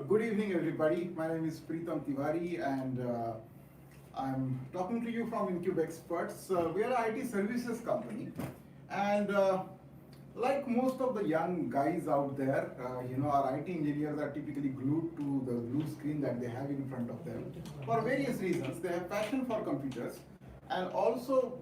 Good evening, everybody. My name is Preetam Tiwari, and I'm talking to you from IncubXperts. We are an IT services company, and like most of the young guys out there, our IT engineers are typically glued to the blue screen that they have in front of them for various reasons. They have passion for computers, and also,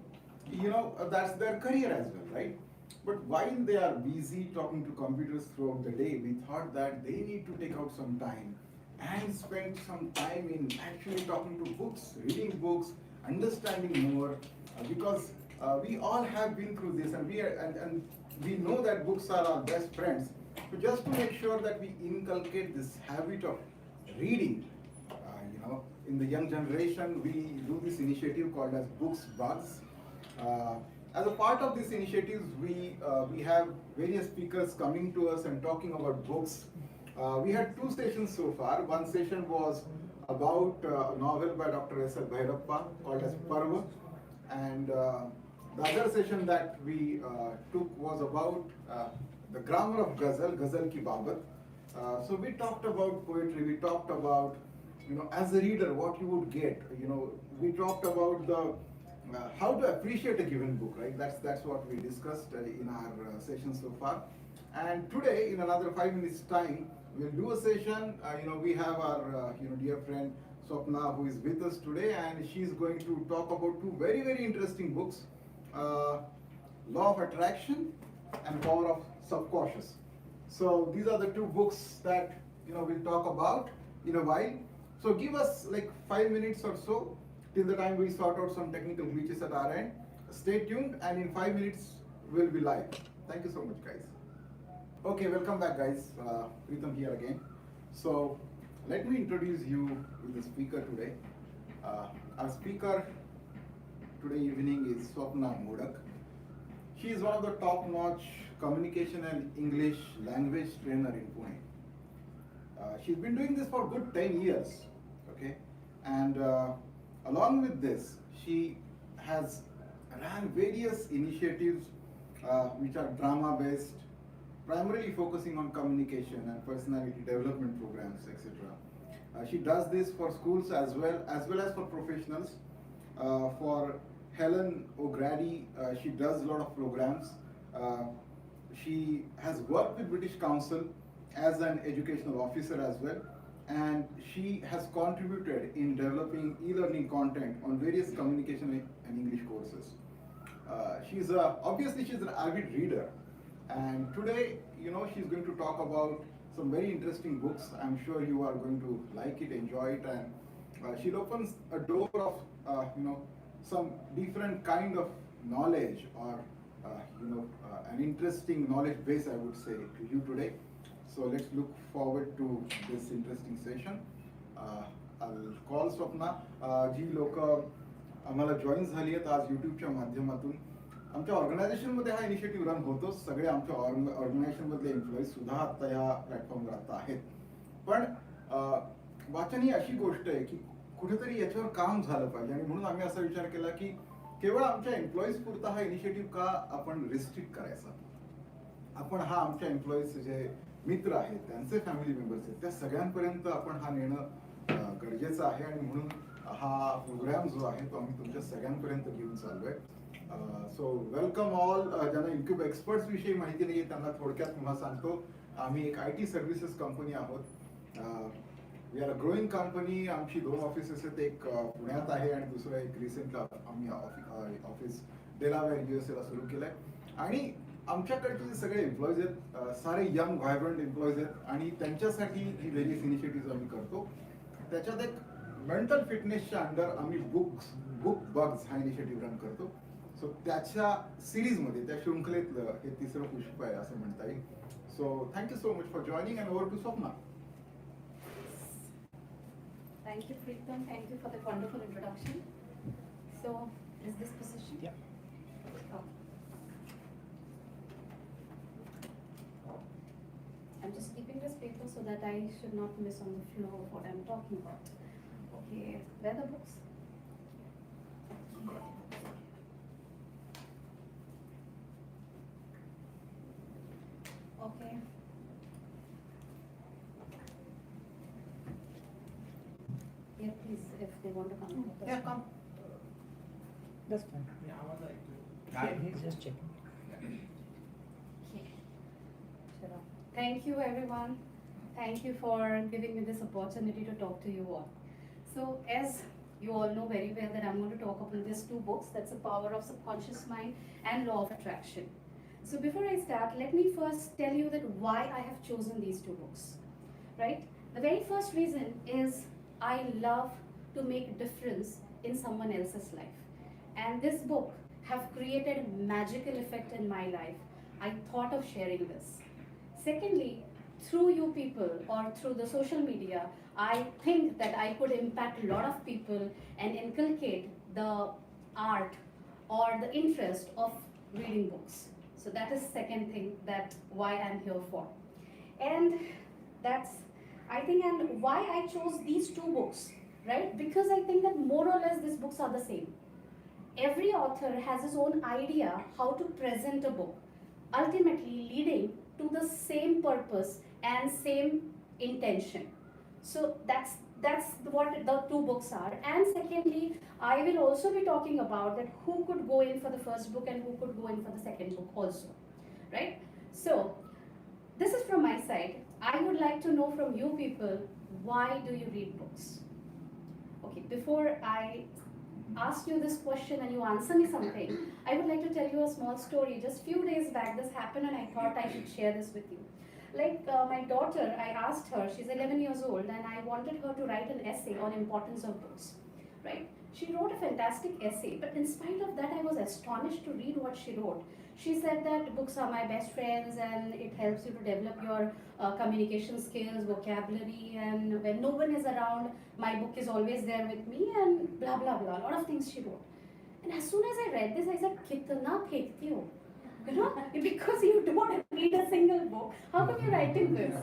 that's their career as well, right? But while they are busy talking to computers throughout the day, we thought that they need to take out some time and spend some time in actually talking to books, reading books, understanding more, because we all have been through this, and and we know that books are our best friends. So just to make sure that we inculcate this habit of reading, in the young generation, we do this initiative called as Books Bugs. Uh, as a part of these initiatives, we have various speakers coming to us and talking about books. We had two sessions so far. One session was about a novel by Dr. S. L. Bhairappa called as Parva, and the other session that we took was about the grammar of Ghazal ki babat. So we talked about poetry. We talked about, as a reader, what you would get. We talked about the how to appreciate a given book, right? That's what we discussed in our session so far. And today, in another 5 minutes time, we'll do a session. We have our dear friend Swapna who is with us today, and she's going to talk about two very, very interesting books, Law of Attraction and Power of Subconscious. So these are the two books that we'll talk about in a while. So give us like 5 minutes or so till the time we sort out some technical glitches at our end. Stay tuned, and in 5 minutes we'll be live. Thank you so much, guys. Okay, welcome back, guys. Preetam here again. So let me introduce you with the speaker today. Our speaker today evening is Swapna Modak. She is one of the top-notch communication and English language trainer in Pune. She's been doing this for a good 10 years, okay? And along with this, she has ran various initiatives which are drama-based, primarily focusing on communication and personality development programs, etc. She does this for schools as well as for professionals. For Helen O'Grady, she does a lot of programs. She has worked with British Council as an educational officer as well, and she has contributed in developing e-learning content on various communication and English courses. Obviously she's an avid reader, and today, she's going to talk about some very interesting books. I'm sure you are going to like it, enjoy it, and she'll open a door of, some different kind of knowledge, or, an interesting knowledge base, I would say, to you today. So let's look forward to this interesting session. I'll call Swapna. जी लोक आम्हाला join झाली आहेत आज यूट्यूबच्या माध्यमातून. आमच्या ऑर्गनायझेशनमध्ये हा initiative run होतो. सगळे आमच्या ऑर्गनायझेशनमधले एम्प्लॉईज सुद्धा आता या प्लॅटफॉर्मवर आता आहेत. पण वाचन ही अशी गोष्ट आहे की कुठेतरी याच्यावर काम झालं पाहिजे, आणि म्हणून आम्ही असा विचार केला की केवळ आमच्या एम्प्लॉईज पुरता हा इनिशिएटिव्ह का आपण रिस्ट्रिक्ट करायचा. आपण हा आमच्या एम्प्लॉईज जे मित्र आहेत, त्यांचे फॅमिली मेंबर्स आहेत, त्या सगळ्यांपर्यंत आपण हा नेणं गरजेचं आहे, आणि म्हणून हा प्रोग्राम जो आहे तो आम्ही तुमच्या सगळ्यांपर्यंत घेऊन चाललोय. So welcome all. ज्यांना इन्क्यूब एक्सपर्ट्स विषयी माहिती नाही आहे त्यांना थोडक्यात पुन्हा सांगतो. आम्ही एक IT सर्व्हिसेस कंपनी आहोत. We are a growing company. आमची 2 ऑफिसेस आहेत, एक पुण्यात आहे आणि दुसरं एक रिसेंटला आम्ही ऑफिस डेलावेअर USA ला सुरू केलंय. आणि आमच्याकडचे जे सगळे एम्प्लॉईज आहेत, सारे यंग व्हायब्रंट एम्प्लॉईज आहेत, आणि त्यांच्यासाठी जी व्हेरियस इनिशिएटिव्ह आम्ही करतो. त्याच्यात एक मेंटल फिटनेसच्या अंडर आम्ही बुक बग्स हा इनिशिएटिव्ह रन करतो. सो त्याच्या सिरीजमध्ये, त्या शृंखलेतलं हे तिसरं पुष्प आहे असं म्हणता येईल. So thank you so much for joining, and over to Swapna. Thank you, Preetam. Thank you for the wonderful introduction. So, is this position? Yeah. Okay. I'm just keeping this paper so that I should not miss on the flow of what I'm talking about. Okay, where are the books? Okay. they want to come. Yeah, come. That's fine. Yeah, I would like to. Hi. He's just checking. Okay. Sure. Thank you, everyone. Thank you for giving me this opportunity to talk to you all. So, as you all know very well that I'm going to talk about these two books, that's The Power of Subconscious Mind and Law of Attraction. So before I start, let me first tell you that why I have chosen these two books, right? The very first reason is I love to make a difference in someone else's life. And this book have created magical effect in my life. I thought of sharing this. Secondly, through you people or through the social media, I think that I could impact a lot of people and inculcate the art or the interest of reading books. So that is second thing that why I'm here for. And that's, I think, and why I chose these two books, right? Because I think that more or less these books are the same. Every author has his own idea how to present a book, ultimately leading to the same purpose and same intention. So that's what the two books are. And secondly, I will also be talking about that who could go in for the first book and who could go in for the second book also, right? So this is from my side. I would like to know from you people, why do you read books? Okay, before I ask you this question and you answer me something, I would like to tell you a small story. Just few days back this happened and I thought I should share this with you. Like my daughter, I asked her, she's 11 years old, and I wanted her to write an essay on importance of books, right? She wrote a fantastic essay, but in spite of that, I was astonished to read what she wrote. She said that books are my best friends and it helps you to develop your communication skills, vocabulary, and when no one is around, my book is always there with me, and blah, blah, blah, a lot of things she wrote. And as soon as I read this, I said, Kitna fenkti ho? You know, because you don't read a single book, how come you're writing this?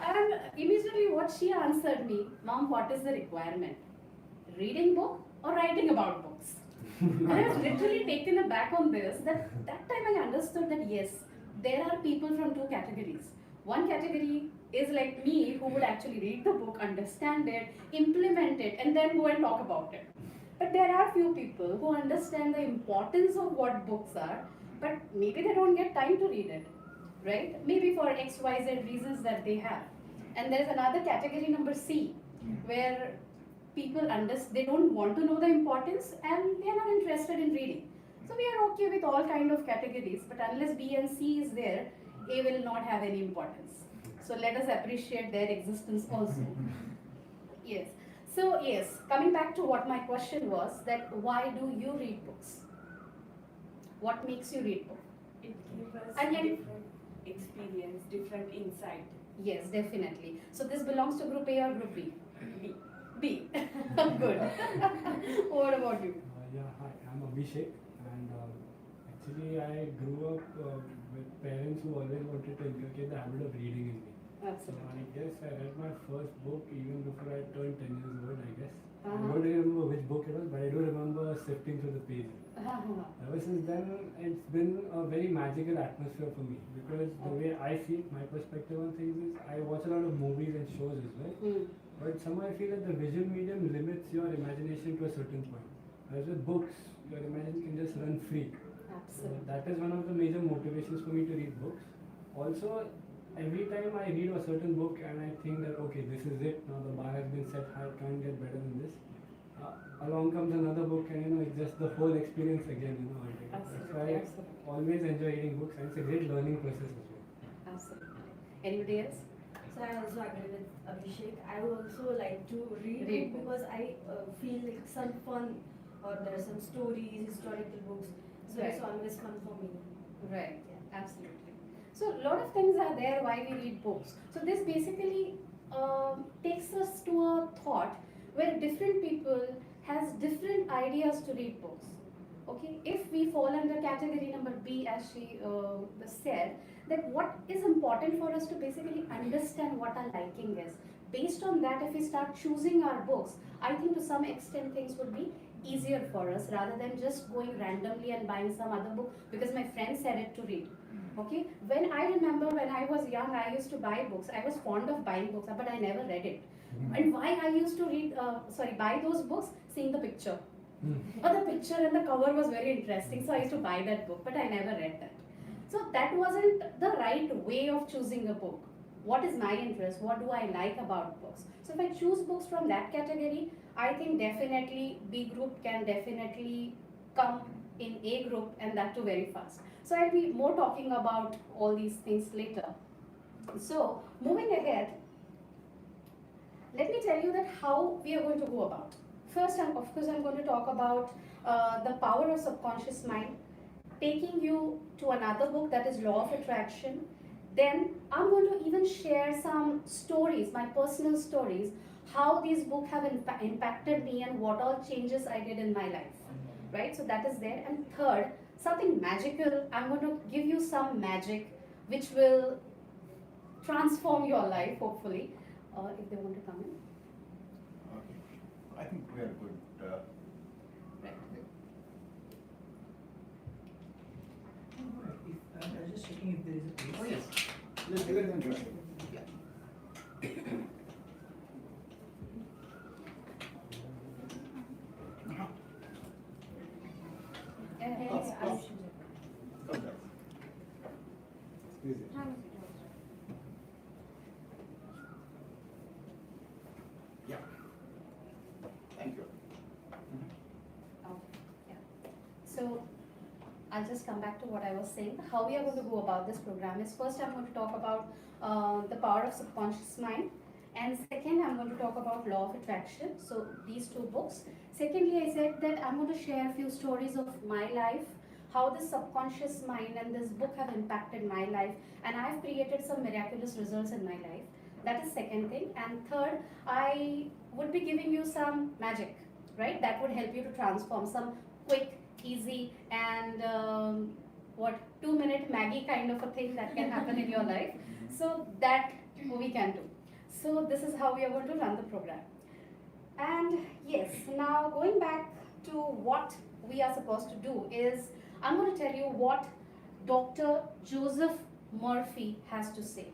And immediately what she answered me, Mom, what is the requirement? Reading book or writing about books? And I was literally taken aback on this, that time I understood that yes, there are people from two categories. One category is like me, who would actually read the book, understand it, implement it, and then go and talk about it. But there are few people who understand the importance of what books are, but maybe they don't get time to read it, right? Maybe for XYZ reasons that they have. And there's another category, number C, where people they don't want to know the importance and they are not interested in reading. So we are okay with all kind of categories, but unless B and C is there, A will not have any importance. So let us appreciate their existence also. Yes. So yes, coming back to what my question was, that why do you read books? What makes you read books? It gives us And then- different experience, different insight. Yes, definitely. So this belongs to group A or group B? B. B. Good. What about you? Yeah, hi, I'm Abhishek, and actually I grew up with parents who always wanted to inculcate the habit of reading in me. So Absolutely. I guess I read my first book even before I turned 10 years old, I guess. I Uh-huh. don't remember which book it was, but I do remember sifting through the pages. Ever since then, it's been a very magical atmosphere for me, because the way I see it, my perspective on things is I watch a lot of movies and shows as well. Hmm. But somehow I feel that the visual medium limits your imagination to a certain point. Whereas with books, your imagination can just run free. So Absolutely. that is one of the major motivations for me to read books. Also, every time I read a certain book and I think that okay, this is it, now the bar has been set high, can't get better than this. Along comes another book and it's just the whole experience again, That's Absolutely. why Absolutely. I always enjoy reading books, and it's a great learning process as well. Absolutely. Anybody else? So I also agree with Abhishek. I would also like to read Read book because I feel like some fun, or there are some stories, historical books. So it's Right. always fun for me. Right. Absolutely. So a lot of things are there why we read books. So this basically takes us to a thought where different people has different ideas to read books. Okay, if we fall under category number B, as she said, that what is important for us to basically understand what our liking is. Based on that, if we start choosing our books, I think to some extent things would be easier for us rather than just going randomly and buying some other book because my friend said it to read. Okay, when I remember when I was young, I used to buy books. I was fond of buying books, but I never read it. And why I used to buy those books, seeing the picture. But the picture and the cover was very interesting, so I used to buy that book, but I never read that. So that wasn't the right way of choosing a book. What is my interest? What do I like about books? So if I choose books from that category, I think definitely B group can definitely come in A group, and that too very fast. So I'll be more talking about all these things later. So moving ahead, let me tell you that how we are going to go about. First, of course, I'm going to talk about the power of subconscious mind, taking you to another book that is Law of Attraction. Then I'm going to even share some stories, my personal stories, how these books have impacted me and what all changes I did in my life, right? So that is there. And third, something magical. I'm going to give you some magic which will transform your life, hopefully, if they want to come in. Okay. I think we are good. Right. I was just checking if there is a place. Oh yes. Let's give it a try. Yeah. Yes, Come back. Squeeze it. Yeah. Thank you. Yeah. So I'll just come back to what I was saying. How we are going to go about this program is first I'm going to talk about the power of subconscious mind, and second I'm going to talk about Law of Attraction. So these two books. Secondly, I said that I'm going to share a few stories of my life, how the subconscious mind and this book have impacted my life, and I've created some miraculous results in my life. That is second thing. And third, I would be giving you some magic, right? That would help you to transform some quick, easy, and 2-minute Maggie kind of a thing that can happen in your life. So that we can do. So this is how we are going to run the program. And yes, now going back to what we are supposed to do is, I'm going to tell you what Dr. Joseph Murphy has to say,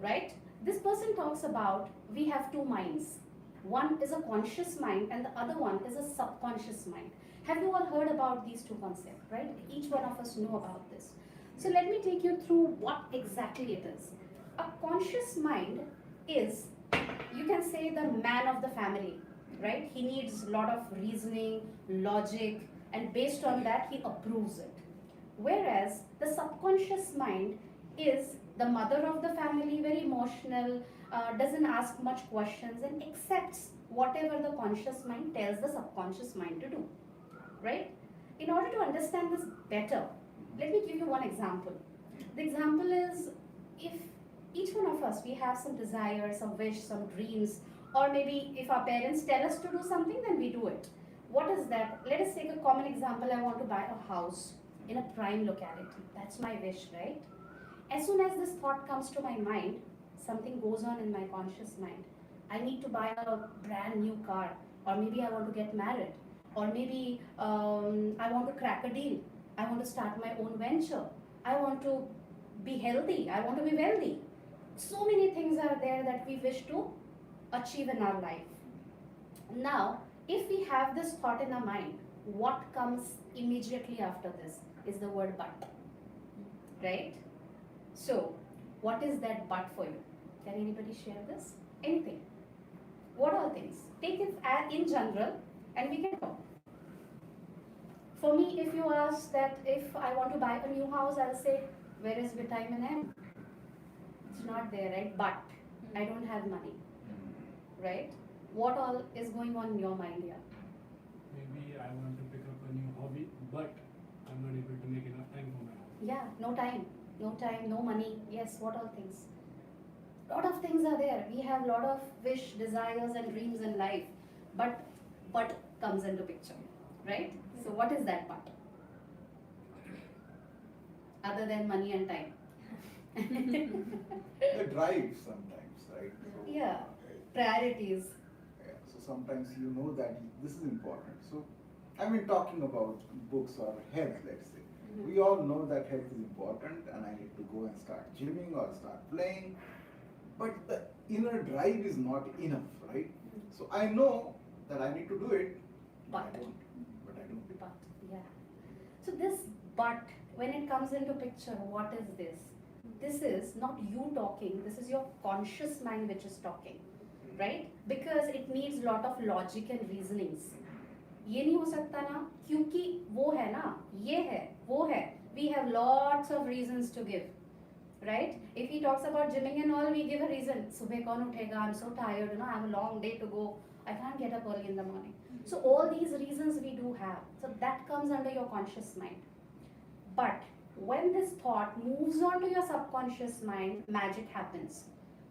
right? This person talks about we have two minds. One is a conscious mind and the other one is a subconscious mind. Have you all heard about these two concepts, right? Each one of us know about this. So let me take you through what exactly it is. A conscious mind is, you can say, the man of the family, right? He needs a lot of reasoning, logic, and based on that, he approves it. Whereas the subconscious mind is the mother of the family, very emotional, doesn't ask much questions and accepts whatever the conscious mind tells the subconscious mind to do, right? In order to understand this better, let me give you one example. The example is, if each one of us, we have some desires, some wish, some dreams, or maybe if our parents tell us to do something, then we do it. What is that? Let us take a common example. I want to buy a house in a prime locality. That's my wish, right? As soon as this thought comes to my mind, something goes on in my conscious mind. I need to buy a brand new car, or maybe I want to get married, or maybe I want to crack a deal. I want to start my own venture. I want to be healthy. I want to be wealthy. So many things are there that we wish to achieve in our life. Now, if we have this thought in our mind, what comes immediately after this is the word but, right? So, what is that but for you? Can anybody share this? Anything? What are things? Take it in general and we can talk. For me, if you ask that if I want to buy a new house, I'll say, where is vitamin M? It's not there, right? But I don't have money, right? What all is going on in your mind here? Maybe I want to pick up a new hobby, but I'm not able to make enough time for my hobby. Yeah, no time, no money. Yes, what all things? Lot of things are there. We have lot of wish, desires and dreams in life, but comes into picture, right? So what is that but? Other than money and time. The drive sometimes, right? Yeah, priorities. Yeah, so sometimes you know that this is important. So I mean, talking about books or health, let's say. Mhm. We all know that health is important and I need to go and start gymming or start playing. But the inner drive is not enough, right? So I know that I need to do it, but I But. don't. But I don't. But, yeah. So this but, when it comes into picture, what is this? This is not you talking, this is your conscious mind which is talking, right? Because it needs lot of logic and reasonings. ये नहीं हो सकता ना, क्योंकि वो है ना, ये है, वो है. We have lots of reasons to give, right? If he talks about gymming and all, we give a reason. सुबह कौन उठेगा? I'm so tired, I have a long day to go. I can't get up early in the morning. So all these reasons we do have. So that comes under your conscious mind. But when this thought moves on to your subconscious mind, magic happens.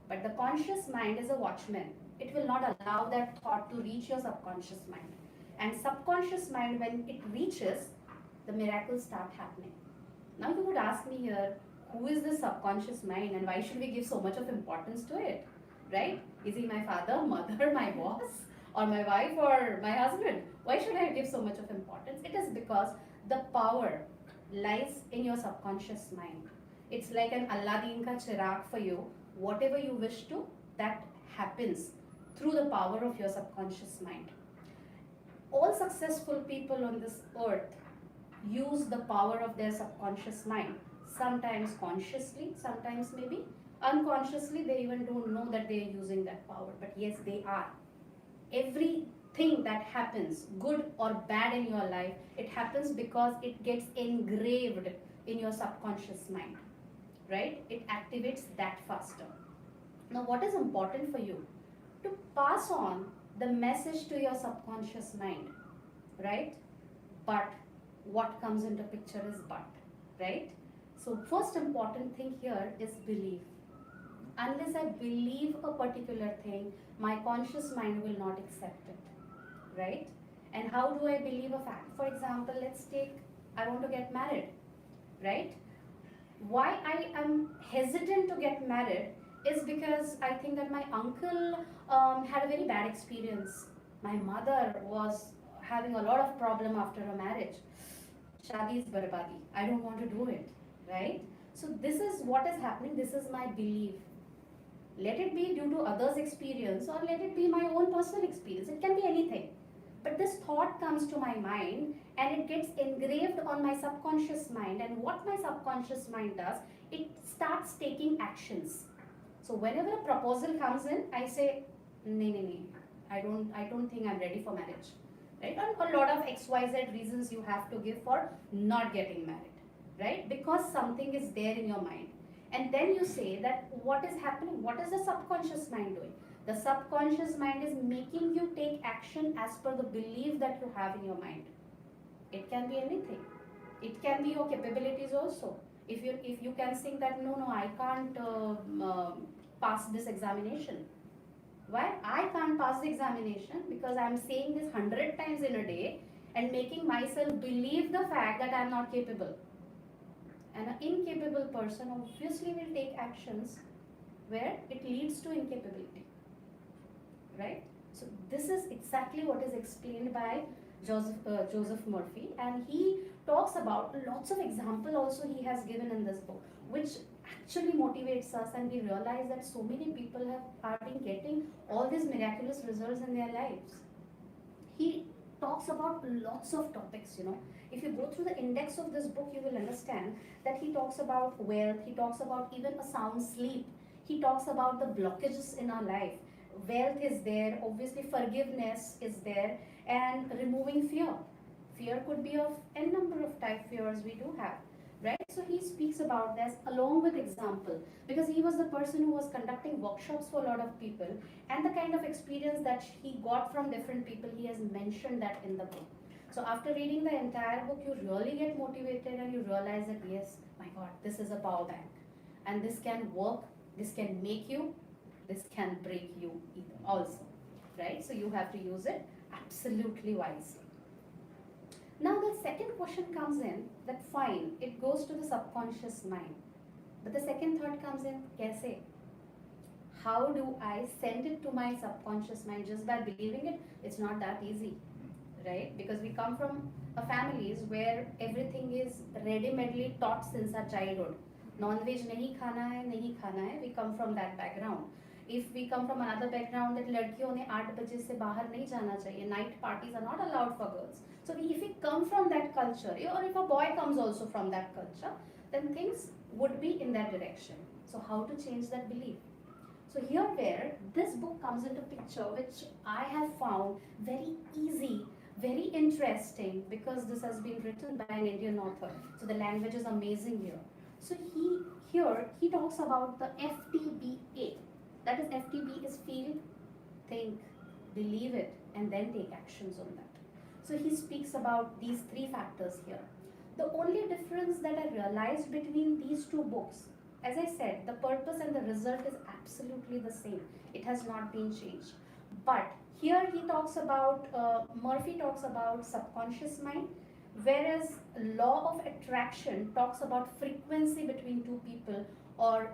But the conscious mind is a watchman. It will not allow that thought to reach your subconscious mind. And subconscious mind, when it reaches, the miracles start happening. Now you would ask me here, who is this subconscious mind and why should we give so much of importance to it? Right? Is he my father, mother, my boss, or my wife, or my husband? Why should I give so much of importance? It is because the power lies in your subconscious mind. It's like an Aladdin ka chirag for you. Whatever you wish to, that happens through the power of your subconscious mind. All successful people on this earth use the power of their subconscious mind. Sometimes consciously, sometimes maybe unconsciously, they even don't know that they are using that power. But yes, they are. Everything that happens, good or bad in your life, it happens because it gets engraved in your subconscious mind, right? It activates that faster. Now, what is important for you? To pass on the message to your subconscious mind, right? But what comes into picture is but, right? So first important thing here is belief. Unless I believe a particular thing, my conscious mind will not accept it, right? And how do I believe a fact? For example, let's take, I want to get married, right? Why I am hesitant to get married is because I think that my uncle had a very bad experience. My mother was having a lot of problem after a marriage. Shadi is barbadi. I don't want to do it, right? So this is what is happening. This is my belief. Let it be due to others' experience or let it be my own personal experience. It can be anything. But this thought comes to my mind and it gets engraved on my subconscious mind. And what my subconscious mind does, it starts taking actions. So whenever a proposal comes in, I say, no, I don't think I'm ready for marriage. Right? And a lot of XYZ reasons you have to give for not getting married. Right? Because something is there in your mind. And then you say that what is happening? What is the subconscious mind doing? The subconscious mind is making you take action as per the belief that you have in your mind. It can be anything. It can be your capabilities also. If you can think that no, I can't pass this examination. Why? I can't pass the examination because I'm saying this 100 times in a day and making myself believe the fact that I'm not capable. And an incapable person obviously will take actions where it leads to incapability, right? So this is exactly what is explained by Joseph Murphy, and he talks about lots of example also he has given in this book, which actually motivates us, and we realize that so many people are been getting all these miraculous results in their lives. He talks about lots of topics, If you go through the index of this book, you will understand that he talks about wealth, he talks about even a sound sleep, he talks about the blockages in our life. Wealth is there, obviously forgiveness is there, and removing fear. Fear could be of n number of type fears we do have, right? So he speaks about this along with example, because he was the person who was conducting workshops for a lot of people, and the kind of experience that he got from different people, he has mentioned that in the book. So after reading the entire book, you really get motivated and you realize that yes, my God, this is a power bank, and this can work, this can make you, this can break you either also, right? So you have to use it absolutely wisely. Now the second question comes in, that fine, it goes to the subconscious mind. But the second thought comes in, kaise? How do I send it to my subconscious mind just by believing it? It's not that easy, right? Because we come from families where everything is ready-madely taught since our childhood. Non-veg nahi khana hai, nahi khana hai. We come from that background. If we come from another background that लड़कियों ने 8 बजे से बाहर नहीं जाना चाहिए, night parties are not allowed for girls. So if we come from that culture, or if a boy comes also from that culture, then things would be in that direction. So how to change that belief? So here where this book comes into picture, which I have found very easy, very interesting, because this has been written by an Indian author. So the language is amazing here. So he talks about the FTBA. That is, FTB is feel, think, believe it, and then take actions on that. So he speaks about these 3 factors here. The only difference that I realized between these 2 books, as I said, the purpose and the result is absolutely the same. It has not been changed. But here he talks about, Murphy talks about subconscious mind, whereas law of attraction talks about frequency between 2 people or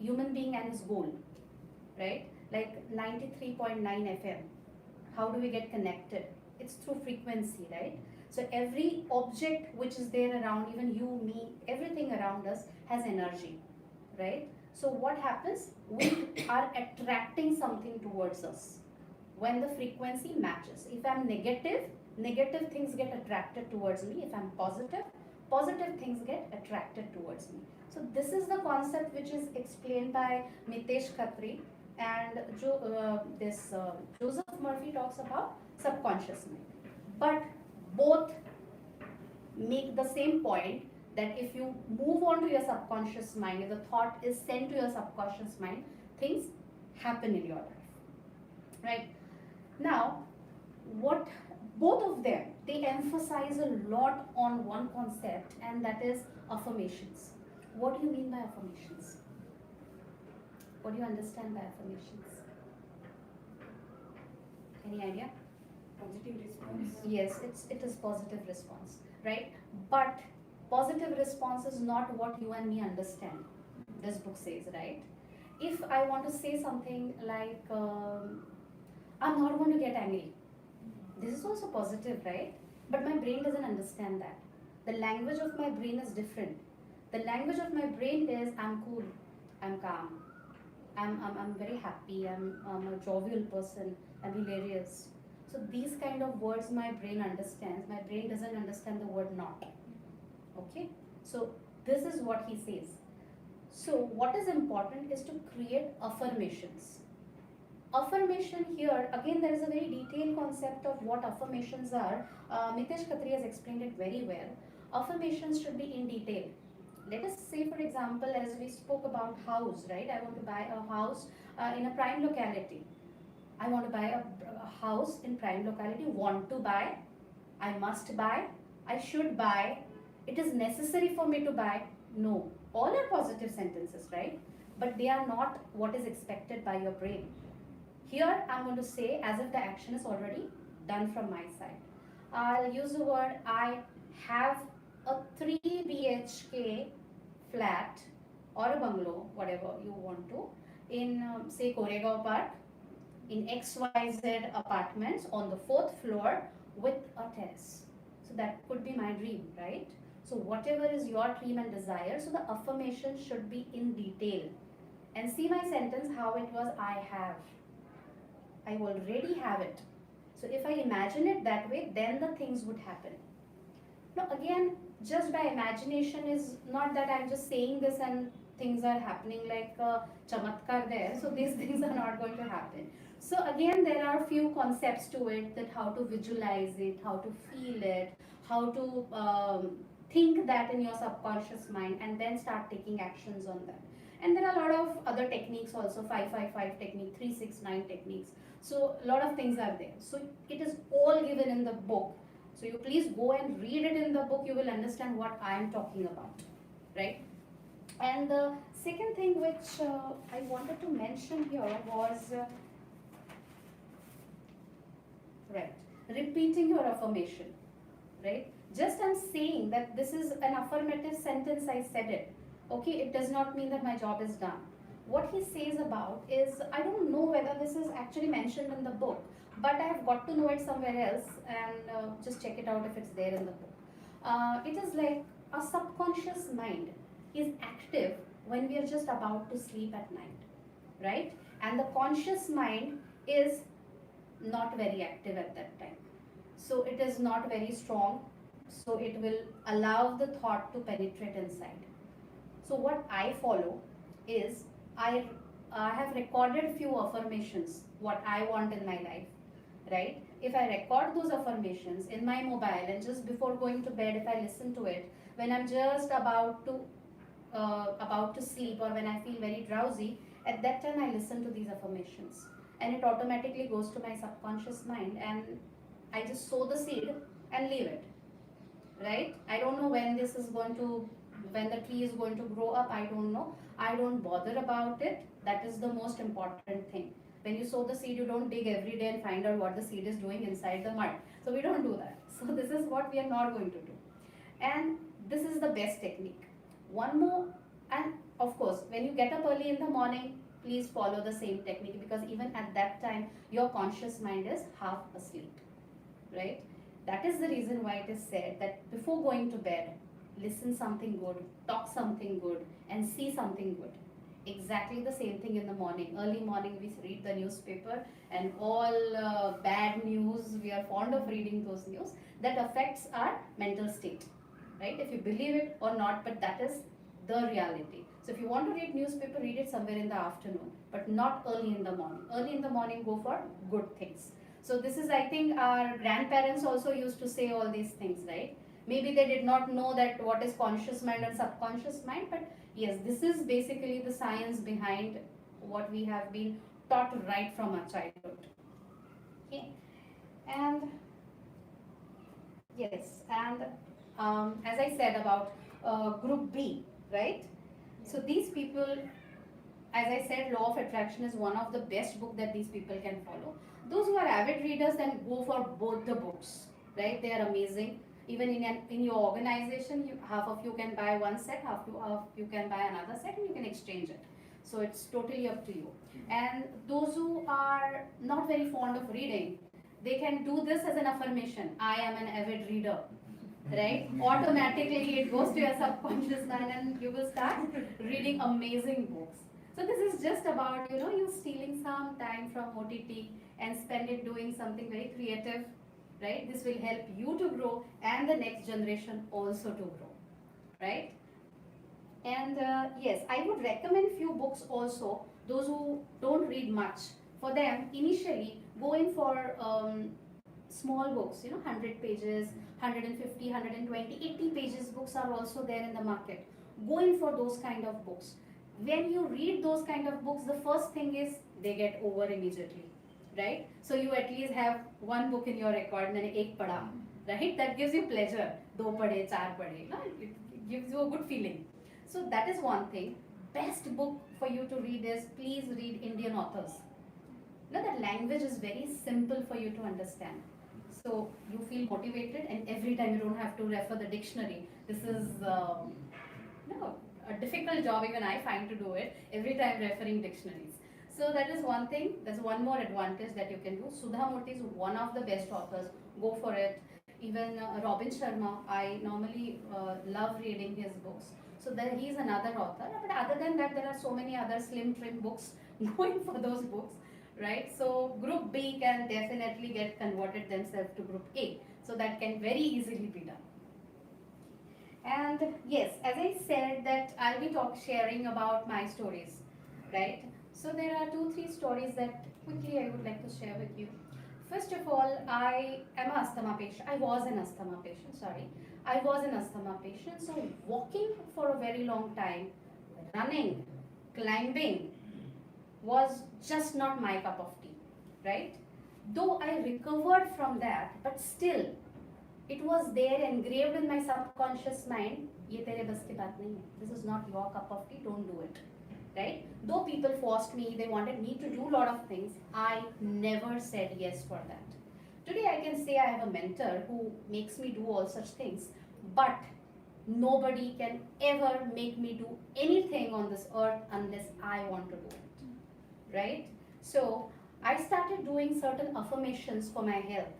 human being and his goal, right? Like 93.9 FM. How do we get connected? It's through frequency, right? So every object which is there around, even you, me, everything around us has energy, right? So what happens? We are attracting something towards us when the frequency matches. If I'm negative, negative things get attracted towards me. If I'm positive, positive things get attracted towards me. So this is the concept which is explained by Mitesh Khatri, and Joseph Murphy talks about subconscious mind. But both make the same point, that if you move on to your subconscious mind, if the thought is sent to your subconscious mind, things happen in your life, right? Now, what both of them, they emphasize a lot on one concept, and that is affirmations. What do you mean by affirmations? What do you understand by affirmations? Any idea? Positive response. Yes, it is positive response, right? But positive response is not what you and me understand. This book says, right? If I want to say something like, I'm not going to get angry. This is also positive, right? But my brain doesn't understand that. The language of my brain is different. The language of my brain is, I'm cool, I'm calm, I'm very happy, I'm a jovial person, I'm hilarious. So these kind of words my brain understands. My brain doesn't understand the word not. Okay? So this is what he says. So what is important is to create affirmations. Affirmation here, again there is a very detailed concept of what affirmations are. Mitesh Khatri has explained it very well. Affirmations should be in detail. Let us say, for example, as we spoke about house, right? I want to buy a house in a prime locality. I want to buy a house in prime locality. Want to buy, I must buy, I should buy, it is necessary for me to buy. No, all are positive sentences, right? But they are not what is expected by your brain. Here I'm going to say as if the action is already done from my side. I'll use the word, I have a 3 BHK flat or a bungalow, whatever you want to, in say Koregaon Park, in XYZ apartments on the 4th floor with a terrace. So that could be my dream, right? So whatever is your dream and desire, so the affirmation should be in detail. And see my sentence how it was, I have. I already have it. So if I imagine it that way, then the things would happen. Now again, just by imagination is not that I'm just saying this and things are happening like chamatkar there. So these things are not going to happen. So again, there are a few concepts to it, that how to visualize it, how to feel it, how to think that in your subconscious mind, and then start taking actions on that. And there are a lot of other techniques also, 555 technique, 369 techniques. So a lot of things are there. So it is all given in the book. So you please go and read it in the book. You will understand what I am talking about, right? And the second thing which I wanted to mention here was, right, repeating your affirmation, right? Just I'm saying that this is an affirmative sentence, I said it. Okay, it does not mean that my job is done. what he says about is, I don't know whether this is actually mentioned in the book, but I have got to know it somewhere else, and just check it out if it's there in the book. It is like our subconscious mind is active when we are just about to sleep at night, right? And the conscious mind is not very active at that time. So it is not very strong, so it will allow the thought to penetrate inside. So what I follow is, I have recorded few affirmations, what I want in my life, right? If I record those affirmations in my mobile, and just before going to bed, if I listen to it, when I'm just about to sleep, or when I feel very drowsy, at that time I listen to these affirmations, and it automatically goes to my subconscious mind, and I just sow the seed and leave it, right? I don't know when this is going to, when the tree is going to grow up, I don't know. I don't bother about it. That is the most important thing. When you sow the seed, you don't dig every day and find out what the seed is doing inside the mud. So we don't do that. So this is what we are not going to do. And this is the best technique. One more, and of course, when you get up early in the morning, please follow the same technique, because even at that time, your conscious mind is half asleep, right? That is the reason why it is said that before going to bed, listen something good, talk something good, and see something good. Exactly the same thing in the morning. Early morning, we read the newspaper, and all bad news, we are fond of reading those news, that affects our mental state, right? If you believe it or not, but that is the reality. So if you want to read newspaper, read it somewhere in the afternoon, but not early in the morning. Early in the morning, go for good things. So this is, I think, our grandparents also used to say all these things, right? Maybe they did not know that what is conscious mind and subconscious mind, but yes, this is basically the science behind what we have been taught right from our childhood. Okay, and yes, and as I said about group B, right? So these people, as I said, law of attraction is one of the best book that these people can follow. Those who are avid readers, then go for both the books, right? They are amazing. Even in your organization, half of you can buy one set, half you can buy another set, and you can exchange it. So it's totally up to you. And those who are not very fond of reading, they can do this as an affirmation. I am an avid reader, right? Automatically it goes to your subconscious mind, and you will start reading amazing books. So this is just about, you stealing some time from OTT and spend it doing something very creative, right? This will help you to grow and the next generation also to grow, right? And yes, I would recommend few books also, those who don't read much. For them, initially, go in for small books, 100 pages, 150, 120, 80 pages books are also there in the market. Go in for those kind of books. When you read those kind of books, the first thing is they get over immediately, right? So you at least have one book in your record, and ek pada, right? That gives you pleasure. Do pade, char pade, it gives you a good feeling. So that is one thing. Best book for you to read is, please read Indian authors. That language is very simple for you to understand. So you feel motivated, and every time you don't have to refer the dictionary. This is a difficult job, even I find, to do it every time referring dictionaries. So that is one thing. There's one more advantage that you can do. Sudha Murthy is one of the best authors. Go for it. Even Robin Sharma, I normally love reading his books. So he's another author. But other than that, there are so many other slim trim books. Going for those books, right? So group B can definitely get converted themselves to group A. So that can very easily be done. And yes, as I said, that I'll be sharing about my stories, right? So there are 2-3 stories that quickly I would like to share with you. First of all, I am an asthma patient. I was an asthma patient, So walking for a very long time, running, climbing was just not my cup of tea, right? Though I recovered from that, but still, it was there engraved in my subconscious mind, ye tere bas ki baat nahi hai. This is not your cup of tea, don't do it, right? Though people forced me, they wanted me to do a lot of things, I never said yes for that. Today I can say I have a mentor who makes me do all such things, but nobody can ever make me do anything on this earth unless I want to do it, right? So I started doing certain affirmations for my health,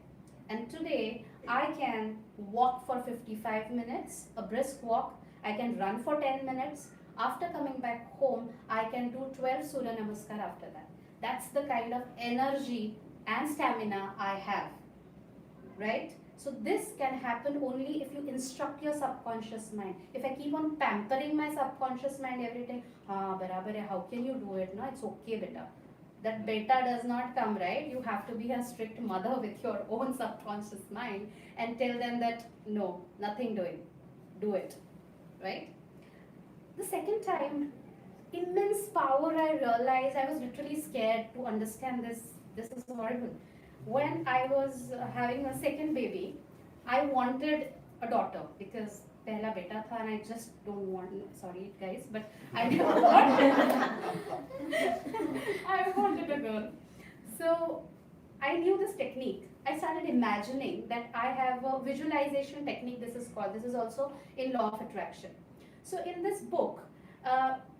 and today I can walk for 55 minutes, a brisk walk. I can run for 10 minutes. After coming back home, I can do 12 Surya Namaskar after that. That's the kind of energy and stamina I have, right? So this can happen only if you instruct your subconscious mind. If I keep on pampering my subconscious mind every time, barabar hai, how can you do it? No, it's okay, beta. That beta does not come, right? You have to be a strict mother with your own subconscious mind and tell them that no, nothing doing, do it, right? The second time, immense power, I realized. I was literally scared to understand this. This is horrible. When I was having a second baby, I wanted a daughter because pehla beta tha and I just don't want, sorry guys, but I never I wanted a girl. So I knew this technique. I started imagining that I have a visualization technique, this is called. This is also in law of attraction. So in this book,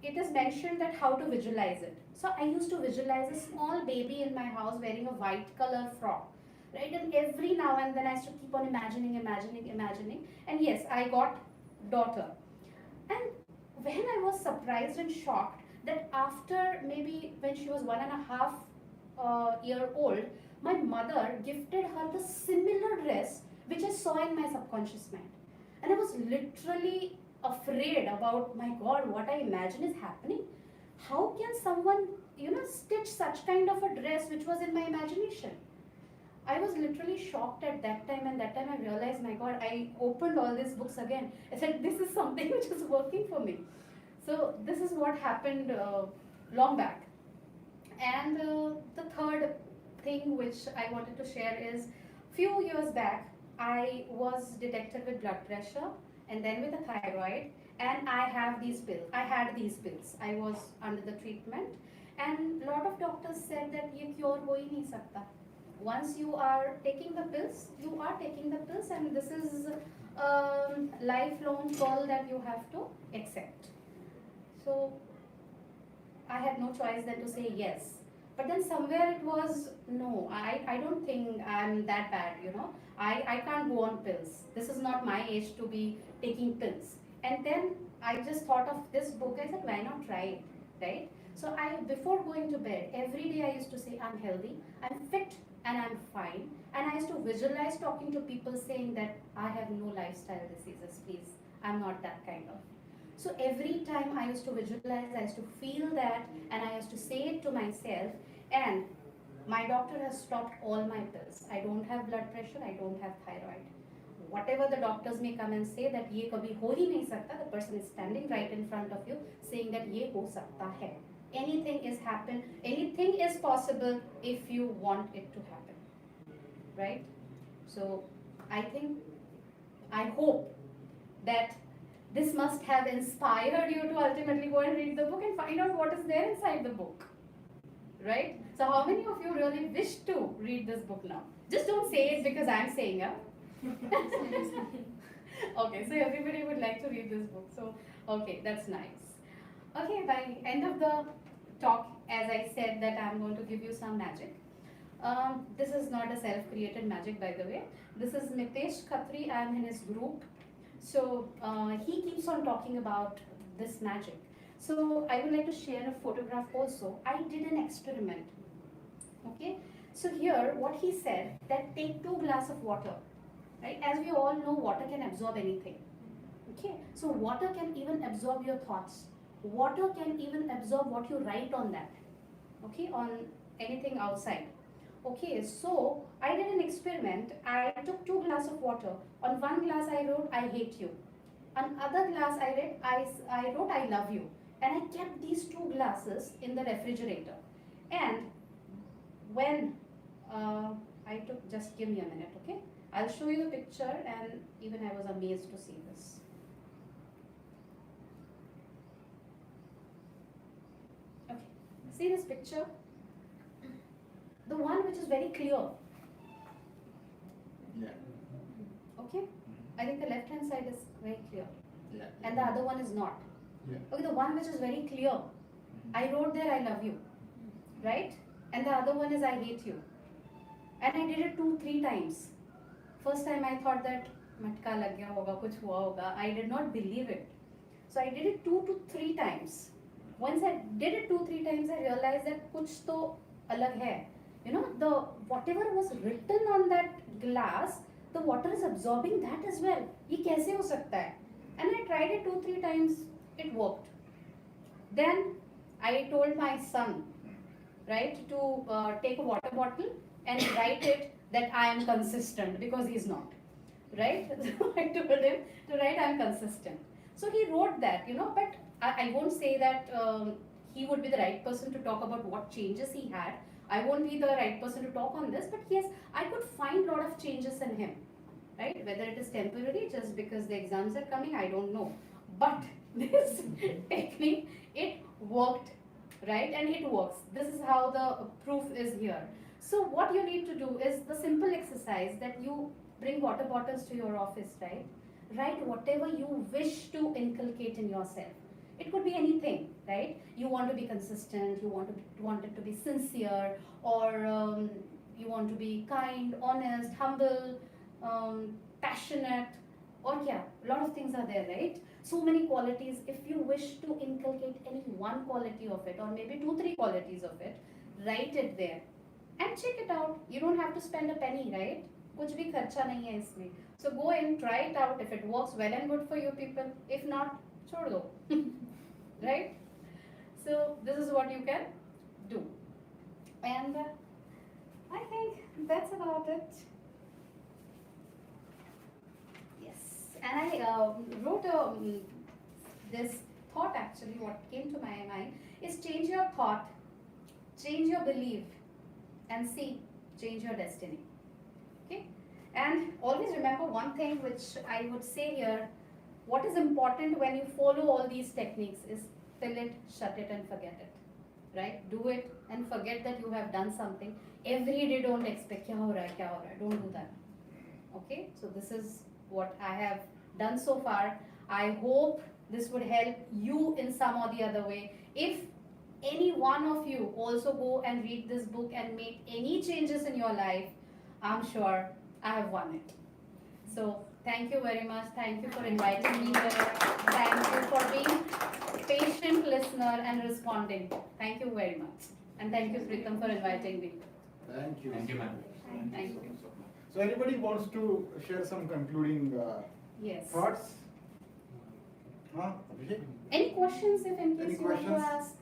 it is mentioned that how to visualize it. So I used to visualize a small baby in my house wearing a white color frock, right? And every now and then I used to keep on imagining. And yes, I got daughter. And when I was surprised and shocked that after maybe when she was 1.5 year old, my mother gifted her the similar dress which I saw in my subconscious mind. And I was literally afraid about, my God, what I imagine is happening. How can someone, stitch such kind of a dress which was in my imagination? I was literally shocked at that time, and that time I realized, my God, I opened all these books again. I said, this is something which is working for me. So this is what happened long back. And the third thing which I wanted to share is, few years back, I was detected with blood pressure and then with a thyroid, and I had these pills. I was under the treatment, and a lot of doctors said that ye cure ho hi nahi sakta. Once you are taking the pills, you are taking the pills, and this is a lifelong call that you have to accept. So I had no choice than to say yes. But then somewhere it was, no, I don't think I'm that bad, I can't go on pills. This is not my age to be taking pills. And then I just thought of this book. I said, why not try it, right? So before going to bed, every day I used to say, I'm healthy, I'm fit, and I'm fine. And I used to visualize talking to people saying that I have no lifestyle diseases, please. I'm not that kind of. So every time I used to visualize, I used to feel that, and I used to say it to myself, and my doctor has stopped all my pills. I don't have blood pressure, I don't have thyroid. Whatever the doctors may come and say that ye kabhi ho hi nahi sakta, the person is standing right in front of you saying that ye ho sakta hai. Anything is possible if you want it to happen, right? So I hope that this must have inspired you to ultimately go and read the book and find out what is there inside the book, right? So how many of you really wish to read this book now? Just don't say it because I'm saying it. Okay, so everybody would like to read this book. So, okay, that's nice. Okay, by end of the talk, as I said that I'm going to give you some magic. This is not a self-created magic, by the way. This is Mitesh Khatri and in his group. So he keeps on talking about this magic. So I would like to share a photograph also. I did an experiment. Okay. So here, what he said, that take 2 glasses of water. Right? As we all know, water can absorb anything. Okay. So water can even absorb your thoughts. Water can even absorb what you write on that. Okay, on anything outside. Okay, so I did an experiment. I took 2 glasses of water. On one glass I wrote, I hate you. On other glass I wrote, I love you. And I kept these 2 glasses in the refrigerator. And when I took, just give me a minute, okay? I'll show you the picture, and even I was amazed to see this. Okay, see this picture? The one which is very clear. Yeah. Okay? I think the left hand side is very clear. and the other one is not. Yeah. Okay, the one which is very clear. I wrote there I love you, right? And the other one is I hate you. And I did it 2-3 times. First time I thought that matka lag gaya hoga, kuch hua hoga. I did not believe it. So I did it 2 to 3 times. Once I did it 2-3 times, I realized that kuch to alag hai. You know, the whatever was written on that glass, the water is absorbing that as well. ये कैसे हो सकता है? And I tried it 2-3 times. It worked. Then I told my son, right, to take a water bottle and write it that I am consistent because he's not, right? So I told him to write I am consistent. So he wrote that, you know, but I won't say that he would be the right person to talk about what changes he had. I won't be the right person to talk on this, but yes, I could find a lot of changes in him, right? Whether it is temporary, just because the exams are coming, I don't know. But this technique, it worked, right? And it works. This is how the proof is here. So what you need to do is the simple exercise that you bring water bottles to your office, right? Write whatever you wish to inculcate in yourself. It could be anything, right? You want to be consistent, you want it to be sincere, or you want to be kind, honest, humble, passionate, or yeah, a lot of things are there, right? So many qualities. If you wish to inculcate any one quality of it, or maybe 2-3 qualities of it, write it there and check it out. You don't have to spend a penny, right? कुछ भी खर्चा नहीं है इसमें. So go in, try it out. If it works, well and good for you people. If not, छोड़ दो. Right? So this is what you can do. And I think that's about it. Yes. And I wrote this thought actually, what came to my mind is change your thought, change your belief, and see, change your destiny. Okay? And always remember one thing which I would say here, what is important when you follow all these techniques is fill it, shut it, and forget it. Right? Do it and forget that you have done something. Every day don't expect, kya ho raha hai, kya ho raha hai. Don't do that. Okay? So this is what I have done so far. I hope this would help you in some or the other way. If any one of you also go and read this book and make any changes in your life, I'm sure I have won it. So thank you very much. Thank you for inviting me here. Thank you for being patient listener and responding. Thank you very much. And thank you, Pritam, for inviting me. Thank you. Thank you, ma'am. Thank you. So anybody wants to share some concluding Yes. thoughts? Huh? Abhishek? Any questions if in Any case you want to questions? ask?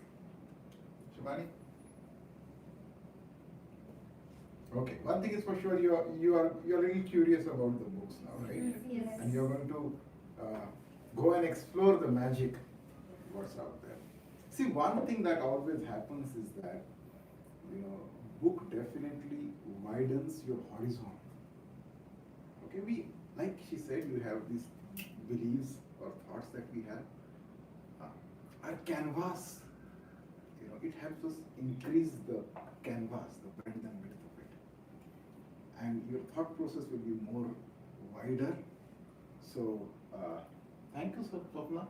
Shivani? Okay, one thing is for sure, you're really curious about the books now, right? Yes. And you're going to go and explore the magic what's out there. See, one thing that always happens is that, you know, book definitely widens your horizon. Okay, we, like she said, you have these beliefs or thoughts that we have. Our canvas, you know, it helps us increase the canvas, the breadth and width of it. And your thought process will be more wider. So, thank you, Swapna,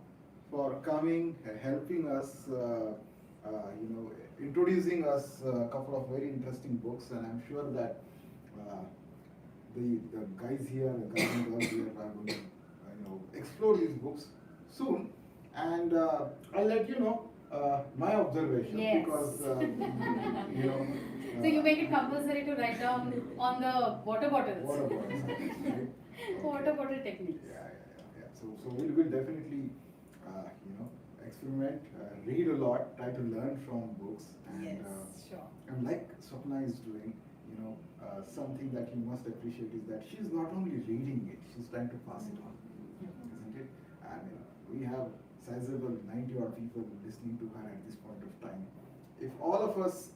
for coming, helping us, you know, introducing us a couple of very interesting books, and I'm sure that the guys here, the guys and girls here are going to, you know, explore these books soon. And I'll let you know my observation Yes. because, you know. So you make it compulsory to write down on the water bottles. Water bottles, right? Water bottle techniques. Yeah. So we'll definitely, you know, experiment, read a lot, try to learn from books, and Yes, sure. and like Swapna is doing, you know, something that you must appreciate is that she's not only reading it, she's trying to pass it on, isn't it? And we have sizable 90 odd people listening to her at this point of time. If all of us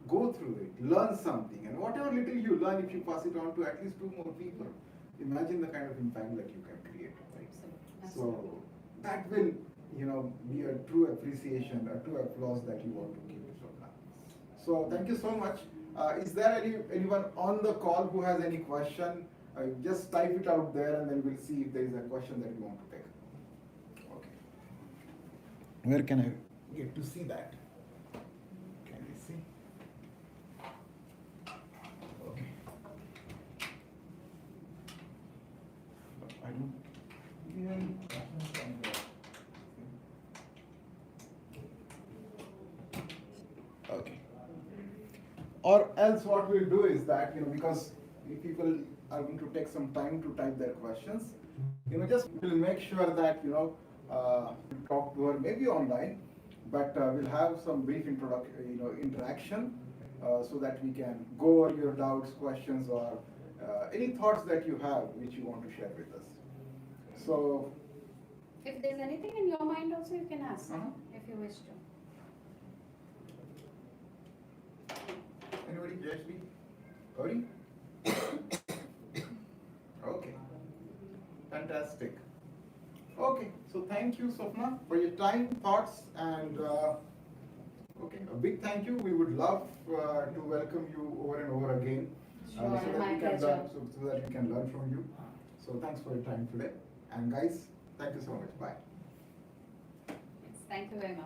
go through it, learn something, and whatever little you learn, if you pass it on to at least 2 more people, imagine the kind of impact that you can create, right? Absolutely. So that will, you know, be a true appreciation, a true applause that you want to give to Swapna. So thank you so much. Is there anyone on the call who has any question? Just type it out there, and then we'll see if there is a question that you want to take. Where can I get to see that? Can we see? Okay. I don't. Okay. Or else what we'll do is that, because if people are going to take some time to type their questions, just we'll make sure that, talk to her maybe online, but we'll have some brief interaction so that we can go over your doubts, questions, or any thoughts that you have which you want to share with us. So, If there's anything in your mind also, you can ask if you wish to. anybody? JSB? Gauri? Okay. Fantastic. Okay, so thank you, Swapna, for your time, thoughts, and okay, a big thank you. We would love to welcome you over and over again, Sure, so that my we can pleasure. learn, so that we can learn from you. So thanks for your time today, and guys, thank you so much. Bye. Yes, thank you very much.